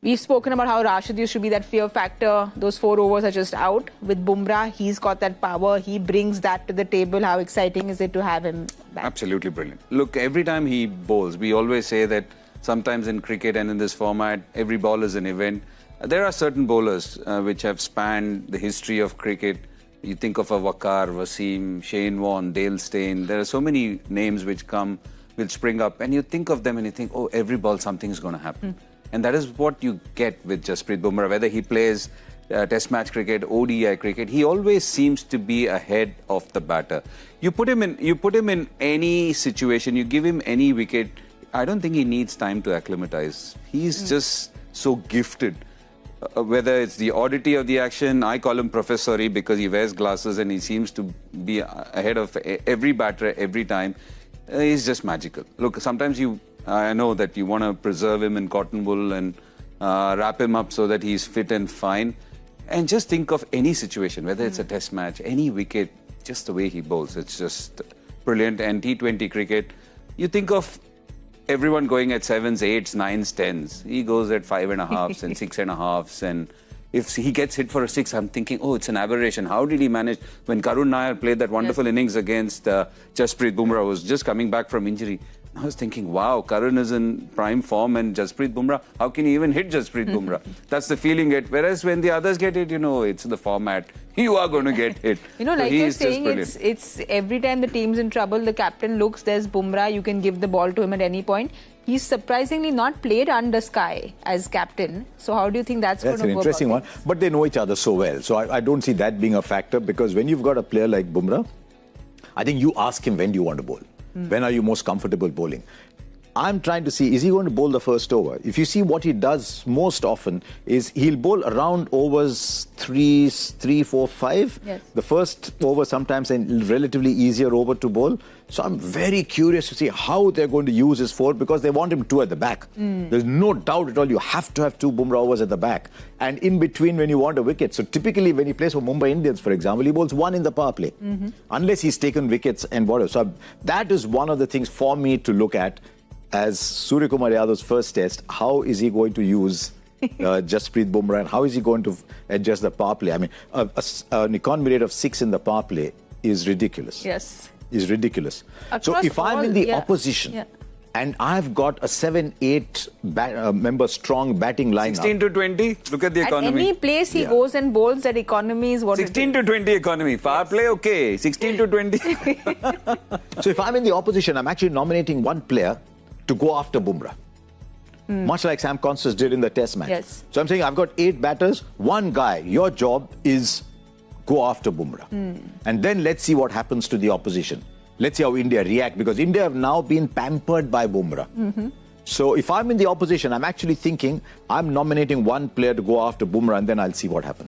We've spoken about how Rashid used to be that fear factor. Those 4 overs are just out. With Bumrah, he's got that power. He brings that to the table. How exciting is it to have him back? Absolutely brilliant. Look, every time he bowls, we always say that sometimes in cricket and in this format, every ball is an event. There are certain bowlers which have spanned the history of cricket. You think of a Waqar, Wasim, Shane Warne, Dale Steyn. There are so many names which spring up, and you think of them and you think, oh, every ball something is going to happen. And that is what you get with Jasprit Bumrah. Whether he plays Test match cricket, ODI cricket, he always seems to be ahead of the batter. You put him in any situation, you give him any wicket, I don't think he needs time to acclimatize. He's just so gifted. Whether it's the oddity of the action, I call him Professor because he wears glasses and he seems to be ahead of every batter every time. He's just magical. Look, sometimes I know that you want to preserve him in cotton wool and wrap him up so that he's fit and fine. And just think of any situation, whether it's a test match, any wicket, just the way he bowls. It's just brilliant. And T20 cricket, you think of everyone going at 7s, 8s, 9s, 10s. He goes at 5.5s and 6.5s. And if he gets hit for a 6, I'm thinking, oh, it's an aberration. How did he manage? When Karun Nair played that wonderful innings against Jasprit Bumrah, who was just coming back from injury, I was thinking, wow, Karun is in prime form and Jasprit Bumrah, how can he even hit Jasprit Bumrah? That's the feeling it. Whereas when the others get it, it's the format. You are going to get hit. Like you're saying, it's every time the team's in trouble, the captain looks, there's Bumrah, you can give the ball to him at any point. He's surprisingly not played under Sky as captain. So how do you think that's going to work? That's an interesting one. But they know each other so well. So I don't see that being a factor, because when you've got a player like Bumrah, I think you ask him, when do you want to bowl? When are you most comfortable bowling? I'm trying to see, is he going to bowl the first over? If you see what he does most often is he'll bowl around overs 3, 4, 5. Yes. The first over sometimes a relatively easier over to bowl. So I'm very curious to see how they're going to use his 4, because they want him 2 at the back. There's no doubt at all you have to have 2 Bumrah overs at the back. And in between when you want a wicket. So typically when he plays for Mumbai Indians, for example, he bowls 1 in the power play. Unless he's taken wickets and whatever. So that is one of the things for me to look at as Suryakumar Yadav's first test. How is he going to use Jasprit Bumrah, and how is he going to adjust the power play? I mean, an economy rate of 6 in the power play is ridiculous. Yes. Is ridiculous. Across so if I'm in the opposition and I've got a 7-8 member strong batting lineup. 16 to 20, look at the economy. At any place he goes and bowls, that economy is what 16 to 20 economy. Power play, okay. 16 to 20. So if I'm in the opposition, I'm actually nominating one player to go after Bumrah. Much like Sam Constance did in the test match. Yes. So I'm saying I've got 8 batters, one guy, your job is go after Bumrah. And then let's see what happens to the opposition. Let's see how India react, because India have now been pampered by Bumrah. So if I'm in the opposition, I'm actually thinking I'm nominating one player to go after Bumrah, and then I'll see what happens.